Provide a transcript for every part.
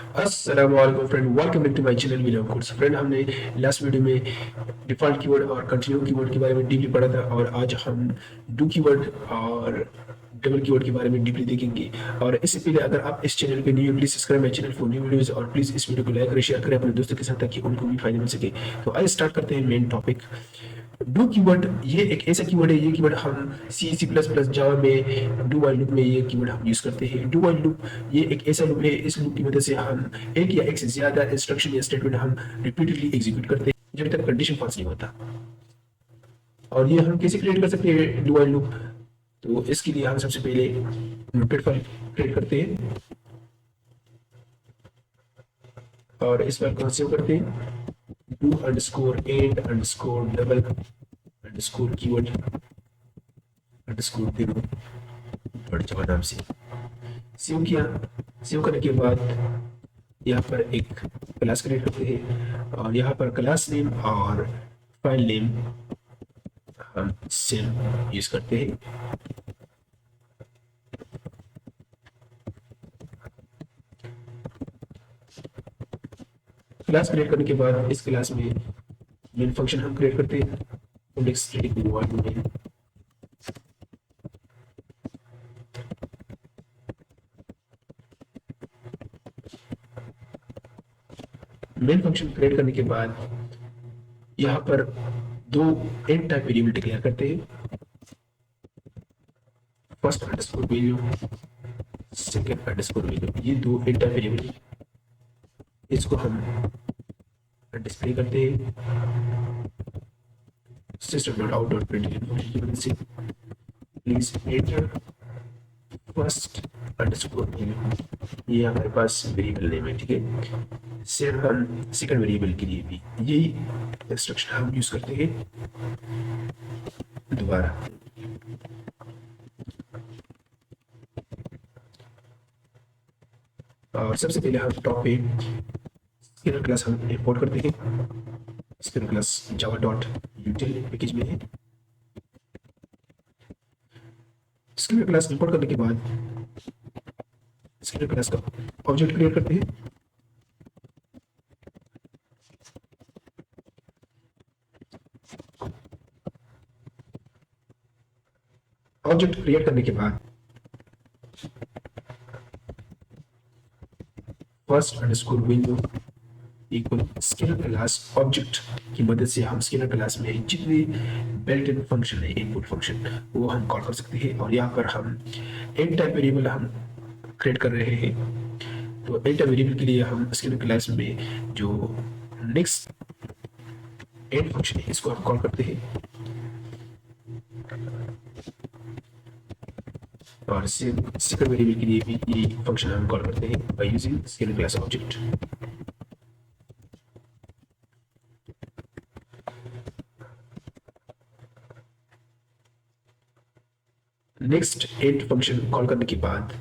अस्सलाम वालेकुम friend, welcome back to my channel we love codes. Friend, हमने last video में डिफ़ॉल्ट कीवर्ड और कंटिन्यू कीवर्ड के बारे में डीपली पढ़ा था और आज हम डू कीवर्ड और डबल कीवर्ड के बारे में डीपली देखेंगे। और इससे पहले अगर आप इस चैनल पे न्यू हो, please subscribe my channel for new videos और प्लीज़ इस वीडियो को लाइक और शेयर करें अपने दोस्तों के साथ ताकि उनको भी फ़ायदा मिल सके। तो आइए स्टार्ट करते हैं मेन टॉपिक। डू कीवर्ड ये एक ऐसा कीवर्ड है, ये कीवर्ड हम सी प्लस प्लस जावा में डू वाइल लूप में ये कीवर्ड हम यूज करते हैं। डू वाइल लूप ये एक ऐसा लूप है, इस लूप की मदद से हम एक या एक से ज्यादा इंस्ट्रक्शन या स्टेटमेंट हम रिपीटेडली एग्जीक्यूट करते हैं जब तक कंडीशन फॉल्स नहीं होता। और ये हम कैसे क्रिएट कर सकते हैं डू वाइल लूप? तो इसके लिए हम सबसे पहले नोटेड फाइल क्रिएट करते हैं और इस फाइल को सेव करते हैं। Do underscore and underscore double underscore keyword underscore demo dot जावा नाम से सेव किया। सेव करने के बाद यहाँ पर एक क्लास क्रिएट करते हैं और यहाँ पर क्लास नेम और फाइल नेम हम सेम यूज करते हैं। क्लास क्रिएट करने के बाद इस क्लास में मेन फंक्शन हम क्रिएट करते हैं। इंडेक्स में मेन फंक्शन क्रिएट करने के बाद यहाँ पर दो एंड टाइप वेरिएबल डिक्लेयर करते हैं। First underscore value, second underscore value, ये दो एंड टाइप वेरिएबल इसको हम डिस्प्ले करते हैं system.out.println फंक्शन की मदद से। Please enter first underscore value, ये हमारे पास वेरिएबल नेम है, ठीक है। सेम हम सेकंड वेरिएबल के लिए भी यही इंस्ट्रक्शन हम यूज करते हैं दोबारा। और सबसे पहले हम टॉप पे स्केलर क्लास हम इंपोर्ट करते हैं। Scalar class Java dot यूटिल package में है। स्केलर क्लास इंपोर्ट करने के बाद स्केलर क्लास का ऑब्जेक्ट क्रिएट करते हैं। ऑब्जेक्ट क्रिएट करने के बाद first underscore window equal scalar class object की मदद से हम स्केलर क्लास में जितने बिल्ट इन फंक्शन है, इनपुट फंक्शन, वो हम कॉल कर सकते हैं। और यहाँ पर हम एंड टाइप वेरिएबल हम क्रिएट कर रहे हैं। तो एंड टाइप वेरिएबल के लिए हम स्केलर क्लास में जो नेक्स्ट एंड फंक्शन है इसको हम कॉल करते हैं और सेकंड वेरिएबल के लिए भी ये फंक्शन हम कॉल करते हैं by using scalar class object. Next and function call करने के बाद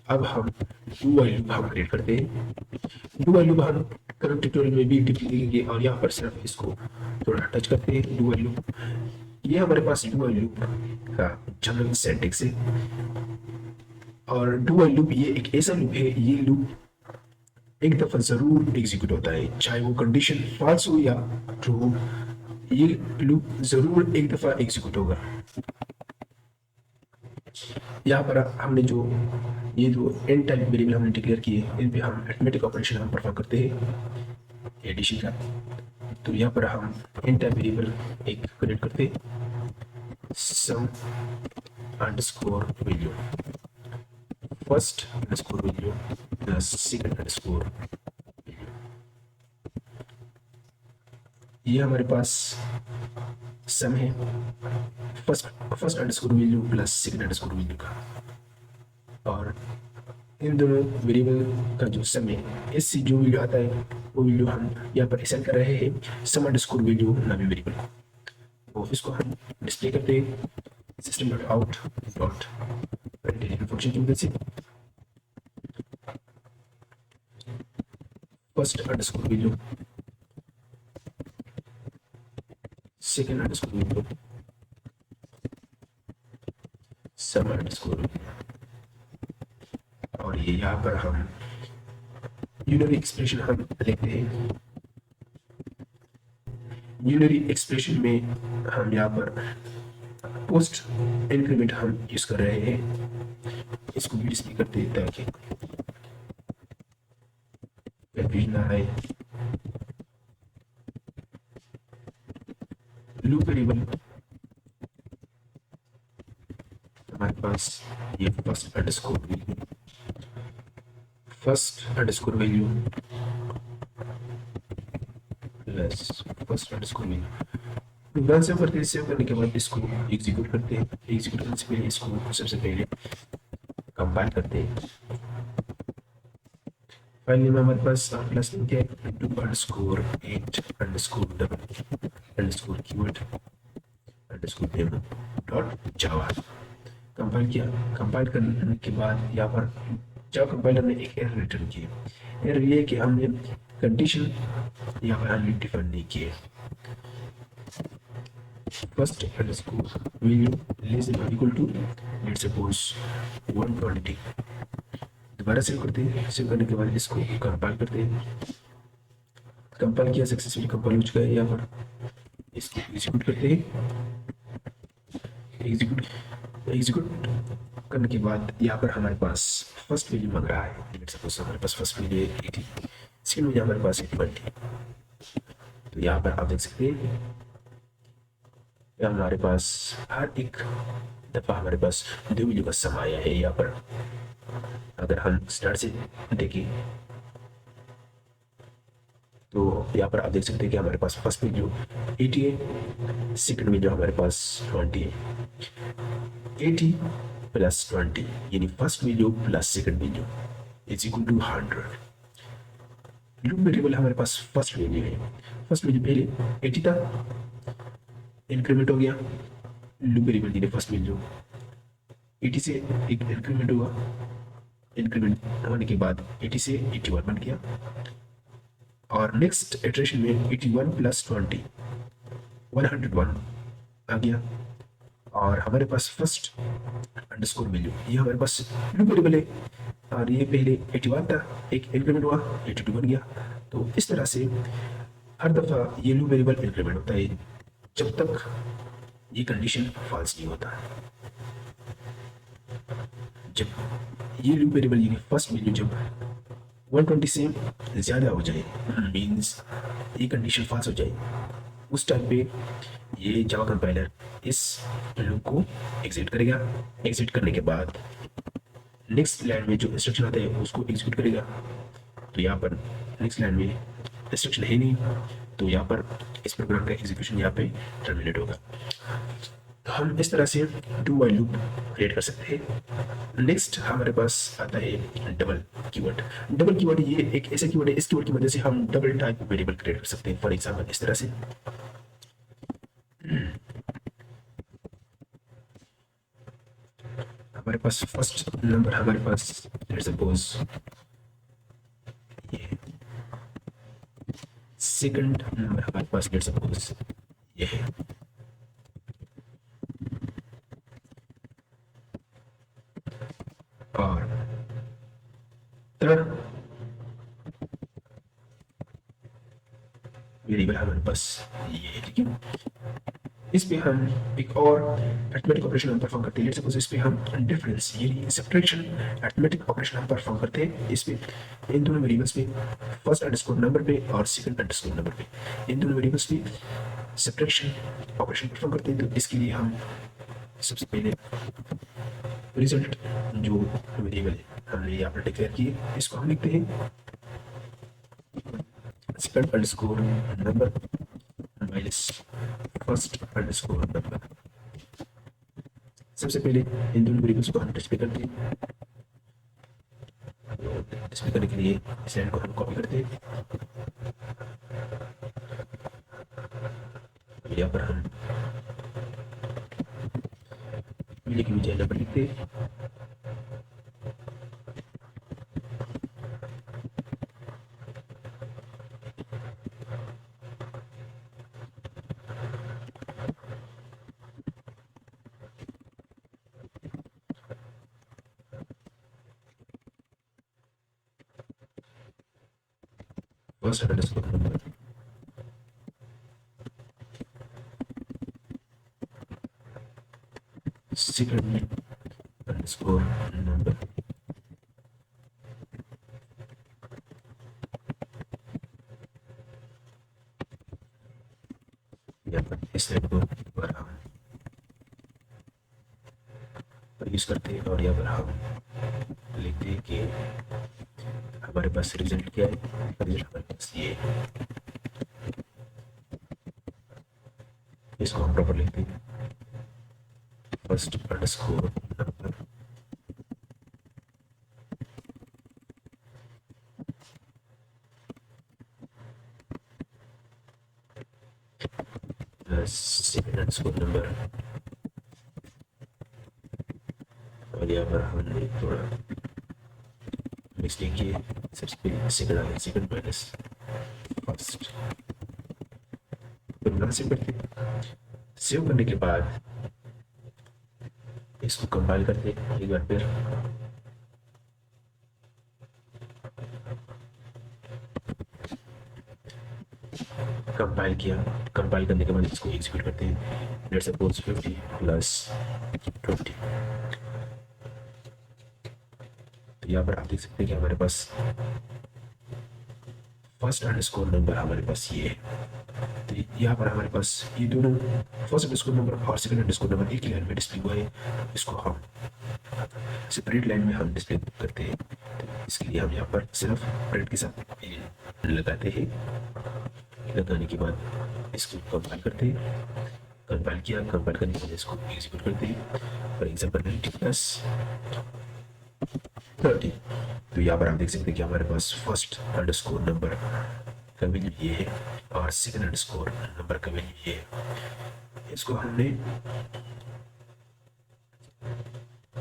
अब हम डू व्हाइल लूप हम क्रिएट करते हैं। डू व्हाइल लूप हम करंट ट्यूटोरियल में भी डीपली देखेंगे और यहाँ पर सिर्फ इसको थोड़ा टच करते हैं। डू व्हाइल लूप ये हमारे पास डू व्हाइल लूप का जनरल सिंटैक्स है और डू व्हाइल लूप ये एक ऐसा लूप है, ये लूप एक दफा जरूर एग्जीक्यूट होता है, चाहे वो कंडीशन फॉल्स हो या ट्रू हो, ये लूप जरूर एक दफा एग्जीक्यूट होगा। यहाँ पर हमने जो ये जो एंड टाइप वेरिएबल हमने डिक्लेयर किए इन पे हम अरिथमेटिक ऑपरेशन हम परफॉर्म करते हैं एडिशन का। तो यहाँ पर हम एंड टाइप वेरिएबल एक क्रिएट करते हैं, sum underscore value, first underscore value plus second underscore value. ये हमारे पास सम है first underscore value plus second underscore value का, और इन दोनों वेरिएबल का जो सम है इससे जो वैल्यू आता है वो वैल्यू हम यहाँ पर असाइन कर रहे हैं सम अंडरस्कोर वैल्यू नामी वेरिएबल को। तो इसको हम डिस्प्ले करते हैं system dot out dot println function की मदद से। First underscore value second underscore value sum underscore, और ये यहाँ पर हम यूनरी एक्सप्रेशन हम लिखते हैं। यूनरी एक्सप्रेशन में हम यहाँ पर पोस्ट इंक्रीमेंट हम यूज कर रहे हैं। इसको भी डिस्प्ले करते हैं ताकि कंफ्यूजन ना आए। लूप वेरिएबल हमारे पास ये first underscore value plus first underscore value. Program save करते हैं। सेव करने के बाद इसको एग्जीक्यूट करते हैं। एग्जीक्यूट करने से पहले इसको सबसे पहले कंपाइल करते हैं। फाइल नेम हमारे पास प्लस लिंक है two underscore 8 underscore double underscore keyword underscore demo dot Java. Compile किया। कंपाइल करने के बाद यहाँ पर जावा कंपाइलर ने एक एरर रिटर्न की। एरर ये कि हमने कंडीशन यहाँ पर हमने डिफाइन नहीं किए। First underscore value less than और इक्वल टू लेट्स सपोज 120। दोबारा सेव करते हैं। सेव करने के बाद इसको कंपाइल करते हैं। कंपाइल किया, सक्सेसफुली कंपाइल हो चुका है। यहाँ पर इसको एग्जीक्यूट करते हैं। एग्जीक्यूट करने के बाद यहाँ पर हमारे पास फर्स्ट वैल्यू मांग रहा है। लेट्स सपोज हमारे पास फर्स्ट वैल्यू है 80, सेकंड वैल्यू हमारे पास है 20। तो यहाँ पर आप देख सकते हैं हमारे पास हर एक दफा हमारे पास दो वैल्यू का सम आया है। यहाँ पर अगर हम स्टार्ट से देखें तो यहाँ पर आप देख सकते हैं कि हमारे पास फर्स्ट वैल्यू 80 है, सेकंड वैल्यू हमारे पास 20 है। 80 प्लस 20 यानी first value plus second value is equal to 100। Loop variable हमारे पास फर्स्ट वैल्यू है। फर्स्ट वैल्यू पहले 80 था, इंक्रीमेंट हो गया। लूप वेरिएबल यानी फर्स्ट वैल्यू 80 से एक इंक्रीमेंट हुआ। इंक्रीमेंट होने के बाद 80 से 81 बन गया और नेक्स्ट इटरेशन में 81 प्लस 20 101 आ गया। और हमारे पास फर्स्ट अंडरस्कोर वैल्यू ये हमारे पास लूप वेरिएबल है और ये पहले 81 था, एक इंक्रीमेंट हुआ 82 बन गया। तो इस तरह से हर दफा ये लूप वेरिएबल इंक्रीमेंट होता है जब तक ये कंडीशन फॉल्स नहीं होता। जब ये लूप वेरिएबल यानी फर्स्ट वैल्यू जब 120 से ज़्यादा हो जाए मीन्स ये कंडीशन फॉल्स हो जाए, उस टाइम पे ये जावा कंपाइलर इस लूप को एग्जिट करेगा। एग्जिट करने के बाद नेक्स्ट लाइन में जो इंस्ट्रक्शन आता है उसको एग्जीक्यूट करेगा। तो यहाँ पर नेक्स्ट लाइन में इंस्ट्रक्शन है नहीं, तो यहाँ पर इस प्रोग्राम का एग्जीक्यूशन यहाँ पे टर्मिनेट होगा। तो हम इस तरह से डू व्हाइल लूप क्रिएट कर सकते हैं। नेक्स्ट हमारे पास आता है डबल कीवर्ड। डबल कीवर्ड ये एक ऐसा कीवर्ड है, इस कीवर्ड की मदद से हम डबल टाइप वेरिएबल क्रिएट कर सकते हैं। फॉर एग्जाम्पल इस तरह से हमारे पास फर्स्ट नंबर हमारे पास लेट्स सपोज ये, सेकंड नंबर हमारे पास लेट्स सपोज ये है, और थर्ड वेरिएबल हमारे पास ये है। ठीक है, इस पे हम एक और अरिथमेटिक ऑपरेशन हम परफॉर्म करते हैं। लेट्स सपोज इस पे हम डिफरेंस यानी सब्ट्रैक्शन अरिथमेटिक ऑपरेशन हम परफॉर्म करते हैं। इस पे इन दोनों वेरिएबल्स पे फर्स्ट अंडरस्कोर नंबर पे और सेकंड अंडरस्कोर नंबर पे इन दोनों वेरिएबल्स पे सब्ट्रैक्शन ऑपरेशन परफॉर्म करते हैं। तो इसके लिए हम सबसे पहले रिजल्ट जो वेरिएबल हमने यहाँ पर डिक्लेयर किए इसको हम लिखते हैं second underscore number minus first underscore number. सबसे पहले इन दोनों वेरिएबल्स को हम डिस्प्ले करते हैं। डिस्प्ले करने के लिए इस लाइन को हम कॉपी करते हैं। यहाँ पर हम की बजाय नंबर लिखते हैं। First underscore number, second underscore number, यहाँ पर इस लाइन को हम यूज करते हैं और यहाँ पर हम लिखते हैं कि हमारे पास रिजल्ट क्या है। रिजल्ट हमारे पास ये है, इसको हम प्रॉपर लिखते हैं first underscore number plus second underscore number, और यहाँ पर हमने थोड़ा मिस्टेक किए, सबसे पहले सेकंड आगे, सेकंड माइनस फर्स्ट, तो सेव करते हैं। सेव करने के बाद इसको कंपाइल करते हैं एक बार फिर। कंपाइल किया, कंपाइल करने के बाद इसको एग्जीक्यूट करते हैं। लेट्स सपोज 50 प्लस 20, तो यहाँ पर आप देख सकते हैं कि हमारे पास फर्स्ट अंडरस्कोर नंबर हमारे पास ये है। तो यहाँ पर हमारे पास ये दोनों फर्स्ट अंडरस्कोर नंबर और सेकंड अंडरस्कोर नंबर एक लाइन में डिस्प्ले हुआ है। इसको हम सेपरेट लाइन में हम डिस्प्ले करते हैं, तो इसके लिए हम यहाँ पर सिर्फ प्रिंट के साथ लगाते हैं। लगाने के बाद इसको कंपाइल करते हैं। कंपाइल किया, कंपाइल करने के बाद इसको एग्जीक्यूट करते हैं। फॉर एग्जाम्पल 90 प्लस 30, तो यहाँ पर आप देख सकते हैं कि हमारे पास फर्स्ट अंडरस्कोर नंबर का वैल्यू ये है और सेकंड अंडरस्कोर नंबर का वैल्यू ये है। इसको हमने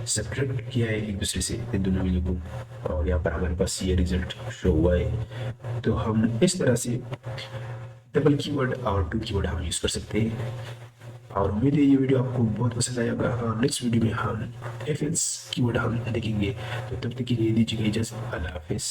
सब्ट्रैक्ट किया है एक दूसरे से, इन दोनों वैल्यू को, और यहाँ पर हमारे पास ये रिजल्ट शो हुआ है। तो हम इस तरह से डबल कीवर्ड और टू कीवर्ड हम यूज कर सकते हैं, और उम्मीद है ये वीडियो आपको बहुत पसंद आएगा। और नेक्स्ट वीडियो में हम एफ कीवर्ड हम देखेंगे। तो तब तक के लिए दीजिएगा इजाजत, अल्लाह हाफिज़।